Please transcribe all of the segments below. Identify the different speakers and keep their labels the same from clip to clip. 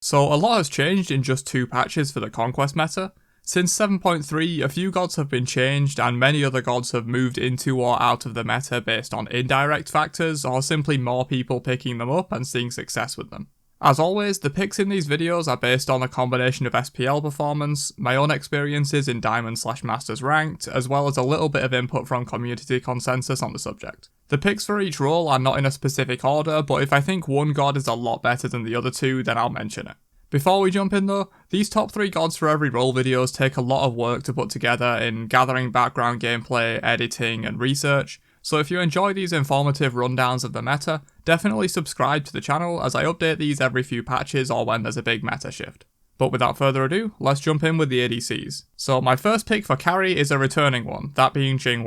Speaker 1: So a lot has changed in just 2 patches for the Conquest meta. Since 7.3, a few gods have been changed and many other gods have moved into or out of the meta based on indirect factors or simply more people picking them up and seeing success with them. As always, the picks in these videos are based on a combination of SPL performance, my own experiences in Diamond/Masters ranked, as well as a little bit of input from community consensus on the subject. The picks for each role are not in a specific order, but if I think one god is a lot better than the other 2, then I'll mention it. Before we jump in though, these top 3 gods for every role videos take a lot of work to put together in gathering background gameplay, editing, and research, so if you enjoy these informative rundowns of the meta, definitely subscribe to the channel as I update these every few patches or when there's a big meta shift. But without further ado, let's jump in with the ADCs. So my first pick for carry is a returning one, that being Jing.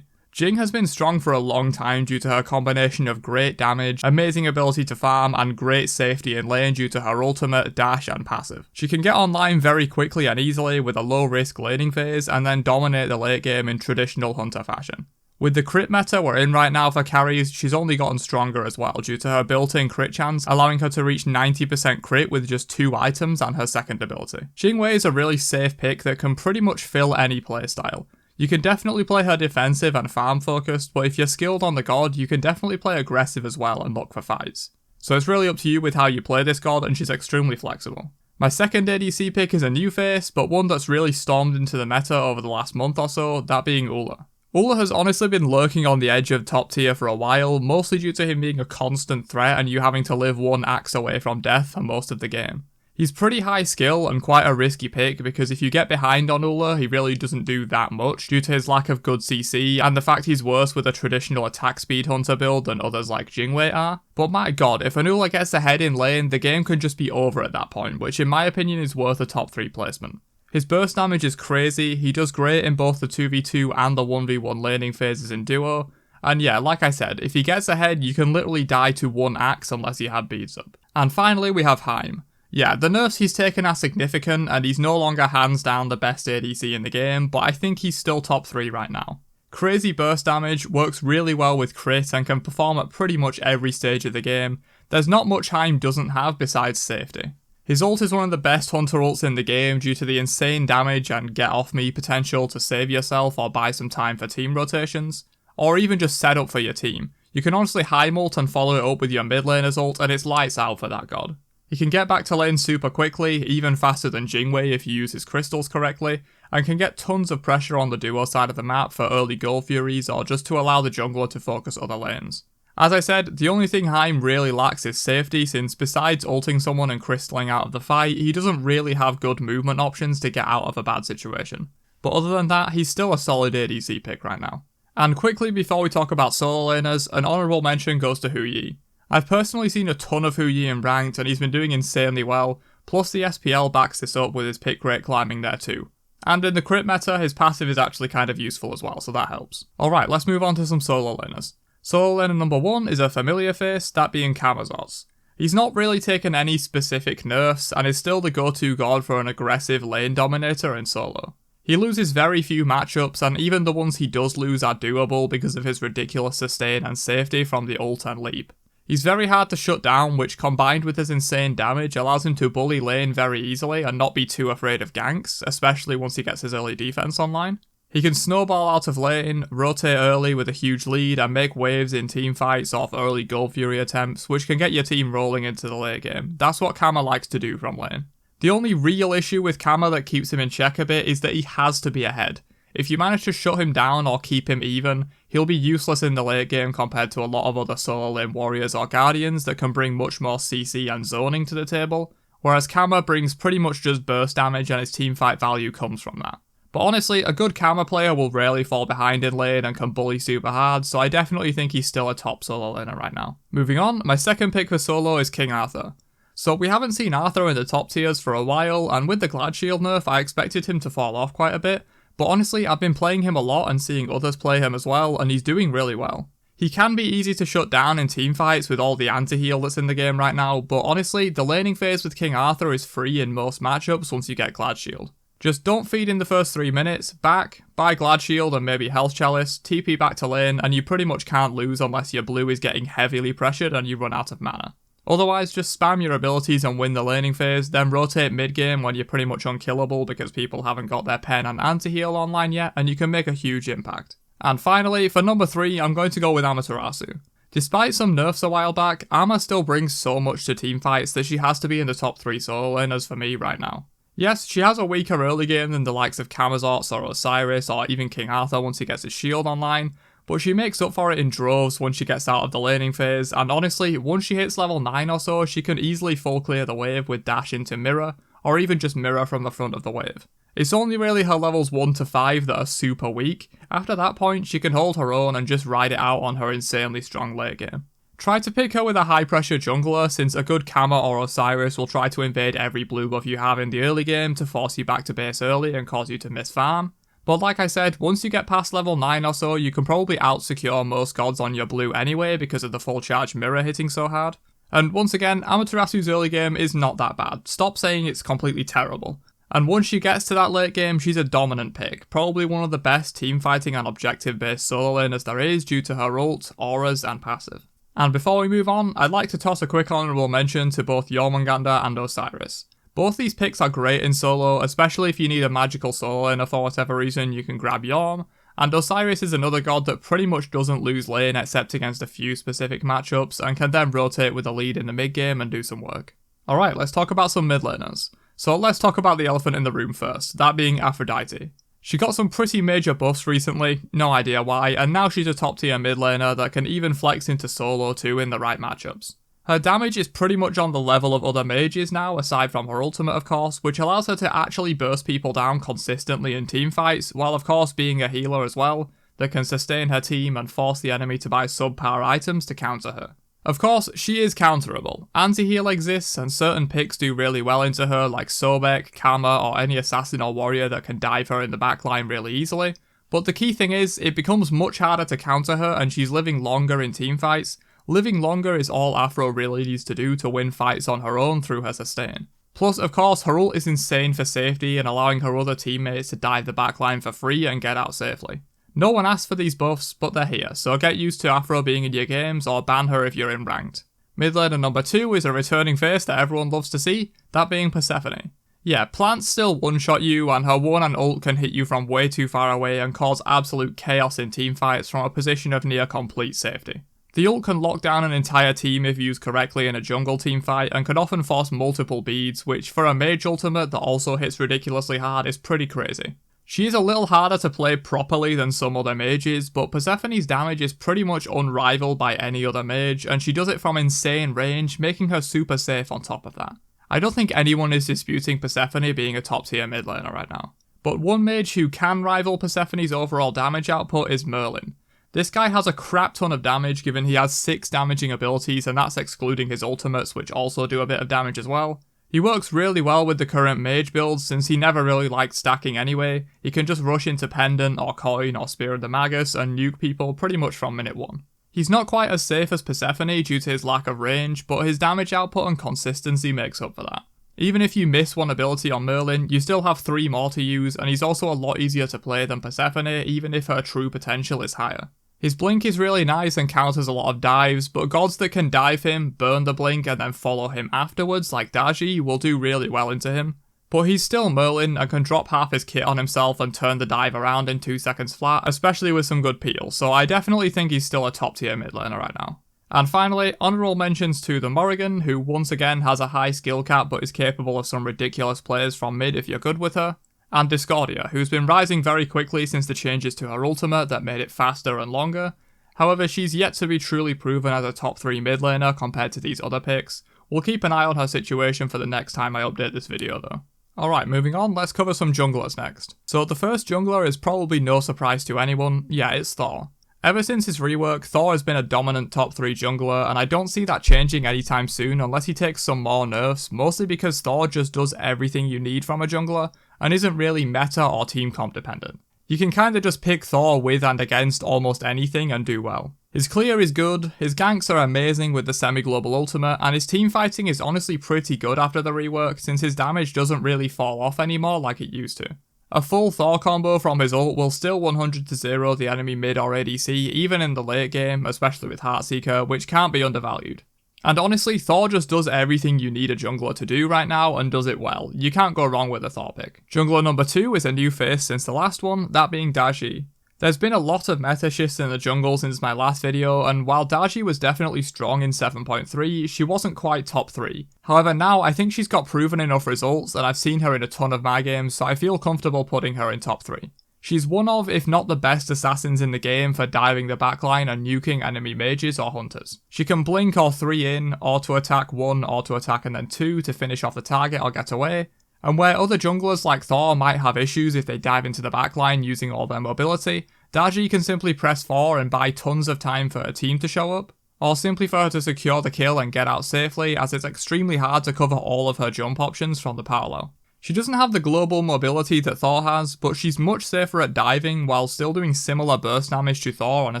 Speaker 1: Jing has been strong for a long time due to her combination of great damage, amazing ability to farm, and great safety in lane due to her ultimate, dash, and passive. She can get online very quickly and easily with a low risk laning phase and then dominate the late game in traditional hunter fashion. With the crit meta we're in right now for carries, she's only gotten stronger as well due to her built-in crit chance, allowing her to reach 90% crit with just 2 items and her second ability. Jing is a really safe pick that can pretty much fill any playstyle. You can definitely play her defensive and farm focused, but if you're skilled on the god, you can definitely play aggressive as well and look for fights. So it's really up to you with how you play this god, and she's extremely flexible. My second ADC pick is a new face, but one that's really stormed into the meta over the last month or so, that being Ula. Ula has honestly been lurking on the edge of top tier for a while, mostly due to him being a constant threat and you having to live 1 axe away from death for most of the game. He's pretty high skill and quite a risky pick because if you get behind on Ula, he really doesn't do that much due to his lack of good CC and the fact he's worse with a traditional attack speed hunter build than others like Jingwei are. But my god, if an Ula gets ahead in lane, the game can just be over at that point, which in my opinion is worth a top 3 placement. His burst damage is crazy, he does great in both the 2v2 and the 1v1 laning phases in duo, and yeah, like I said, if he gets ahead you can literally die to 1 axe unless you have beads up. And finally we have Heim. Yeah, the nerfs he's taken are significant and he's no longer hands down the best ADC in the game, but I think he's still top 3 right now. Crazy burst damage, works really well with crit and can perform at pretty much every stage of the game. There's not much Heim doesn't have besides safety. His ult is one of the best hunter ults in the game due to the insane damage and get off me potential to save yourself or buy some time for team rotations, or even just set up for your team. You can honestly Heim ult and follow it up with your mid laner's ult and it's lights out for that god. He can get back to lane super quickly, even faster than Jingwei if you use his crystals correctly, and can get tons of pressure on the duo side of the map for early goal furies or just to allow the jungler to focus other lanes. As I said, the only thing Heim really lacks is safety since besides ulting someone and crystalling out of the fight, he doesn't really have good movement options to get out of a bad situation. But other than that, he's still a solid ADC pick right now. And quickly before we talk about solo laners, an honourable mention goes to Hu Yi. I've personally seen a ton of Hu Yi in ranked and he's been doing insanely well, plus the SPL backs this up with his pick rate climbing there too. And in the crit meta, his passive is actually kind of useful as well, so that helps. Alright, let's move on to some solo laners. Solo laner number 1 is a familiar face, that being Camazotz. He's not really taken any specific nerfs and is still the go-to god for an aggressive lane dominator in solo. He loses very few matchups and even the ones he does lose are doable because of his ridiculous sustain and safety from the ult and leap. He's very hard to shut down, which combined with his insane damage allows him to bully lane very easily and not be too afraid of ganks, especially once he gets his early defense online. He can snowball out of lane, rotate early with a huge lead, and make waves in teamfights off early goal fury attempts, which can get your team rolling into the late game. That's what Kama likes to do from lane. The only real issue with Kama that keeps him in check a bit is that he has to be ahead. If you manage to shut him down or keep him even, he'll be useless in the late game compared to a lot of other solo lane warriors or guardians that can bring much more CC and zoning to the table, whereas Kama brings pretty much just burst damage and his teamfight value comes from that. But honestly, a good Kama player will rarely fall behind in lane and can bully super hard, so I definitely think he's still a top solo laner right now. Moving on, my second pick for solo is King Arthur. So we haven't seen Arthur in the top tiers for a while, and with the Glad Shield nerf I expected him to fall off quite a bit, but honestly I've been playing him a lot and seeing others play him as well, and he's doing really well. He can be easy to shut down in teamfights with all the anti-heal that's in the game right now, but honestly the laning phase with King Arthur is free in most matchups once you get Glad Shield. Just don't feed in the first 3 minutes, back, buy Glad Shield and maybe Health Chalice, TP back to lane, and you pretty much can't lose unless your blue is getting heavily pressured and you run out of mana. Otherwise, just spam your abilities and win the laning phase, then rotate mid game when you're pretty much unkillable because people haven't got their pen and anti-heal online yet, and you can make a huge impact. And finally, for number 3, I'm going to go with Amaterasu. Despite some nerfs a while back, Ama still brings so much to teamfights that she has to be in the top 3 solo laners for me right now. Yes, she has a weaker early game than the likes of Camazotz or Osiris or even King Arthur once he gets his shield online, but she makes up for it in droves once she gets out of the laning phase, and honestly, once she hits level 9 or so, she can easily full clear the wave with dash into mirror, or even just mirror from the front of the wave. It's only really her levels 1 to 5 that are super weak. After that point, she can hold her own and just ride it out on her insanely strong late game. Try to pick her with a high pressure jungler, since a good Kama or Osiris will try to invade every blue buff you have in the early game to force you back to base early and cause you to miss farm. But like I said, once you get past level 9 or so, you can probably out-secure most gods on your blue anyway because of the full charge mirror hitting so hard. And once again, Amaterasu's early game is not that bad. Stop saying it's completely terrible. And once she gets to that late game, she's a dominant pick, probably one of the best teamfighting and objective-based solo laners there is due to her ult, auras, and passive. And before we move on, I'd like to toss a quick honourable mention to both Jormungandr and Osiris. Both these picks are great in solo, especially if you need a magical solo laner for whatever reason, you can grab Jorm, and Osiris is another god that pretty much doesn't lose lane except against a few specific matchups and can then rotate with a lead in the mid game and do some work. Alright, let's talk about some mid laners. So let's talk about the elephant in the room first, that being Aphrodite. She got some pretty major buffs recently, no idea why, and now she's a top tier mid laner that can even flex into solo too in the right matchups. Her damage is pretty much on the level of other mages now, aside from her ultimate of course, which allows her to actually burst people down consistently in teamfights, while of course being a healer as well, that can sustain her team and force the enemy to buy subpower items to counter her. Of course, she is counterable. Anti-heal exists, and certain picks do really well into her, like Sobek, Kama, or any assassin or warrior that can dive her in the backline really easily. But the key thing is, it becomes much harder to counter her, and she's living longer in teamfights. Living longer is all Afro really needs to do to win fights on her own through her sustain. Plus, of course, her ult is insane for safety and allowing her other teammates to dive the backline for free and get out safely. No one asked for these buffs, but they're here, so get used to Afro being in your games or ban her if you're in ranked. Mid laner number 2 is a returning face that everyone loves to see, that being Persephone. Yeah, plants still one-shot you, and her 1 and ult can hit you from way too far away and cause absolute chaos in teamfights from a position of near complete safety. The ult can lock down an entire team if used correctly in a jungle teamfight, and can often force multiple beads, which for a mage ultimate that also hits ridiculously hard is pretty crazy. She is a little harder to play properly than some other mages, but Persephone's damage is pretty much unrivaled by any other mage, and she does it from insane range, making her super safe on top of that. I don't think anyone is disputing Persephone being a top tier mid laner right now. But one mage who can rival Persephone's overall damage output is Merlin. This guy has a crap ton of damage given he has 6 damaging abilities, and that's excluding his ultimates, which also do a bit of damage as well. He works really well with the current mage builds since he never really liked stacking anyway. He can just rush into Pendant or Coin or Spear of the Magus and nuke people pretty much from minute 1. He's not quite as safe as Persephone due to his lack of range, but his damage output and consistency makes up for that. Even if you miss one ability on Merlin, you still have 3 more to use, and he's also a lot easier to play than Persephone even if her true potential is higher. His blink is really nice and counters a lot of dives, but gods that can dive him, burn the blink and then follow him afterwards like Daji will do really well into him. But he's still Merlin and can drop half his kit on himself and turn the dive around in 2 seconds flat, especially with some good peel, so I definitely think he's still a top tier mid laner right now. And finally, honourable mentions to the Morrigan, who once again has a high skill cap but is capable of some ridiculous plays from mid if you're good with her. And Discordia, who's been rising very quickly since the changes to her ultimate that made it faster and longer. However, she's yet to be truly proven as a top 3 mid laner compared to these other picks. We'll keep an eye on her situation for the next time I update this video though. Alright, moving on, let's cover some junglers next. So the first jungler is probably no surprise to anyone, yeah, it's Thor. Ever since his rework, Thor has been a dominant top 3 jungler, and I don't see that changing anytime soon unless he takes some more nerfs, mostly because Thor just does everything you need from a jungler, and isn't really meta or team comp dependent. You can kinda just pick Thor with and against almost anything and do well. His clear is good, his ganks are amazing with the semi-global ultimate, and his team fighting is honestly pretty good after the rework since his damage doesn't really fall off anymore like it used to. A full Thor combo from his ult will still 100-0 the enemy mid or ADC even in the late game, especially with Heartseeker, which can't be undervalued. And honestly, Thor just does everything you need a jungler to do right now and does it well. You can't go wrong with a Thor pick. Jungler number 2 is a new face since the last one, that being Daji. There's been a lot of meta shifts in the jungle since my last video, and while Daji was definitely strong in 7.3, she wasn't quite top 3. However, now I think she's got proven enough results, and I've seen her in a ton of my games, so I feel comfortable putting her in top 3. She's one of, if not the best assassins in the game for diving the backline and nuking enemy mages or hunters. She can blink or 3 in, auto attack 1, auto attack and then 2 to finish off the target or get away. And where other junglers like Thor might have issues if they dive into the backline using all their mobility, Daji can simply press 4 and buy tons of time for her team to show up, or simply for her to secure the kill and get out safely, as it's extremely hard to cover all of her jump options from the parallel. She doesn't have the global mobility that Thor has, but she's much safer at diving while still doing similar burst damage to Thor on a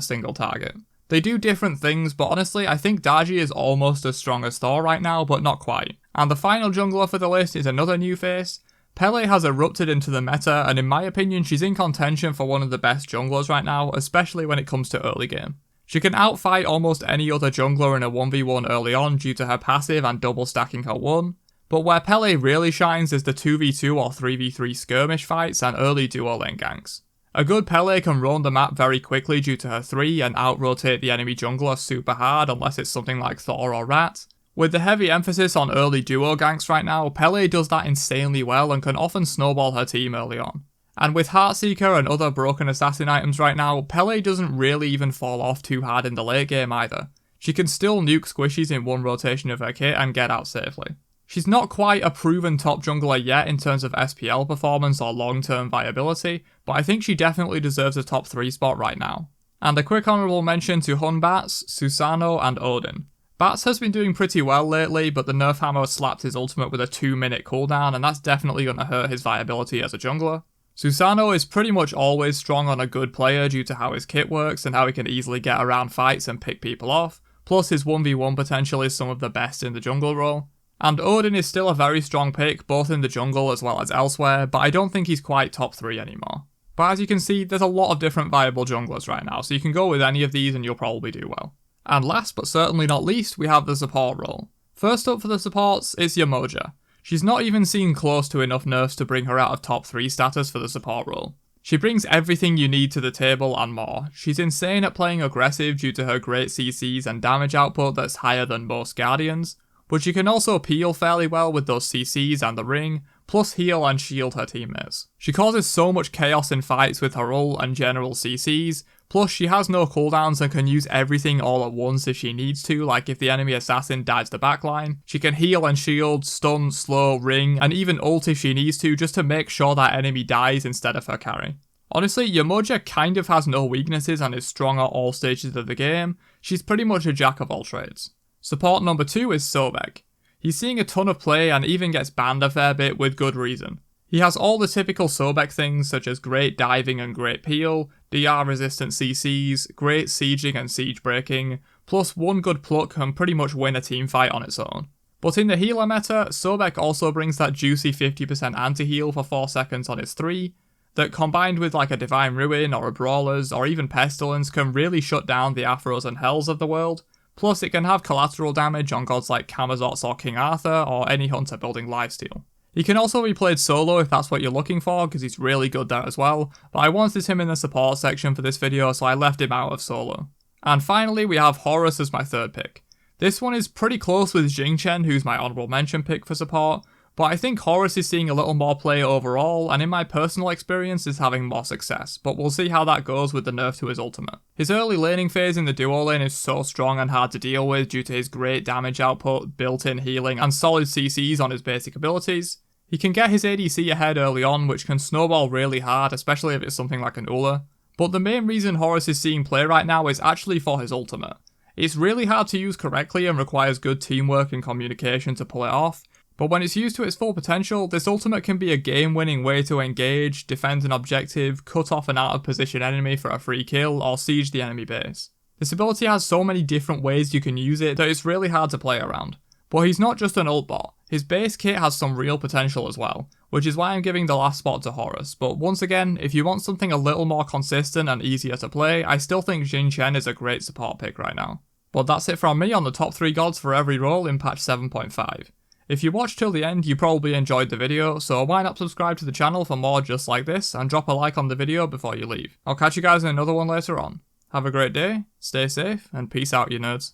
Speaker 1: single target. They do different things, but honestly I think Daji is almost as strong as Thor right now, but not quite. And the final jungler for the list is another new face. Pele has erupted into the meta, and in my opinion she's in contention for one of the best junglers right now, especially when it comes to early game. She can outfight almost any other jungler in a 1v1 early on due to her passive and double stacking her 1, but where Pele really shines is the 2v2 or 3v3 skirmish fights and early duo lane ganks. A good Pele can roam the map very quickly due to her 3 and out-rotate the enemy jungler super hard unless it's something like Thor or Rat. With the heavy emphasis on early duo ganks right now, Pele does that insanely well and can often snowball her team early on. And with Heartseeker and other broken assassin items right now, Pele doesn't really even fall off too hard in the late game either. She can still nuke squishies in one rotation of her kit and get out safely. She's not quite a proven top jungler yet in terms of SPL performance or long-term viability, but I think she definitely deserves a top 3 spot right now. And a quick honourable mention to Hun Bats, Susano and Odin. Bats has been doing pretty well lately, but the nerf hammer slapped his ultimate with a 2-minute cooldown, and that's definitely going to hurt his viability as a jungler. Susano is pretty much always strong on a good player due to how his kit works and how he can easily get around fights and pick people off, plus his 1v1 potential is some of the best in the jungle role. And Odin is still a very strong pick, both in the jungle as well as elsewhere, but I don't think he's quite top 3 anymore. But as you can see, there's a lot of different viable junglers right now, so you can go with any of these and you'll probably do well. And last but certainly not least, we have the support role. First up for the supports is Yamoja. She's not even seen close to enough nerfs to bring her out of top 3 status for the support role. She brings everything you need to the table and more. She's insane at playing aggressive due to her great CCs and damage output that's higher than most Guardians, but she can also peel fairly well with those CCs and the ring, plus heal and shield her teammates. She causes so much chaos in fights with her ult and general CCs, plus she has no cooldowns and can use everything all at once if she needs to, like if the enemy assassin dives the backline. She can heal and shield, stun, slow, ring, and even ult if she needs to, just to make sure that enemy dies instead of her carry. Honestly, Yamoja kind of has no weaknesses and is strong at all stages of the game. She's pretty much a jack of all trades. Support number 2 is Sobek. He's seeing a ton of play and even gets banned a fair bit with good reason. He has all the typical Sobek things such as great diving and great peel, DR resistant CCs, great sieging and siege breaking, plus one good pluck can pretty much win a team fight on its own. But in the healer meta, Sobek also brings that juicy 50% anti-heal for 4 seconds on his 3, that combined with like a Divine Ruin or a Brawler's or even Pestilence can really shut down the Afros and Hells of the world. Plus it can have collateral damage on gods like Camazotz or King Arthur or any hunter building lifesteal. He can also be played solo if that's what you're looking for, because he's really good there as well, but I wanted him in the support section for this video, so I left him out of solo. And finally we have Horus as my 3rd pick. This one is pretty close with Jingchen, who's my honourable mention pick for support, but I think Horus is seeing a little more play overall, and in my personal experience is having more success, but we'll see how that goes with the nerf to his ultimate. His early laning phase in the duo lane is so strong and hard to deal with due to his great damage output, built-in healing, and solid CCs on his basic abilities. He can get his ADC ahead early on, which can snowball really hard, especially if it's something like an Ula. But the main reason Horus is seeing play right now is actually for his ultimate. It's really hard to use correctly and requires good teamwork and communication to pull it off, but when it's used to its full potential, this ultimate can be a game-winning way to engage, defend an objective, cut off an out-of-position enemy for a free kill, or siege the enemy base. This ability has so many different ways you can use it that it's really hard to play around. But he's not just an ult bot, his base kit has some real potential as well, which is why I'm giving the last spot to Horus, but once again, if you want something a little more consistent and easier to play, I still think Jin Chen is a great support pick right now. But that's it from me on the top 3 gods for every role in patch 7.5. If you watched till the end, you probably enjoyed the video, so why not subscribe to the channel for more just like this, and drop a like on the video before you leave. I'll catch you guys in another one later on. Have a great day, stay safe, and peace out you nerds.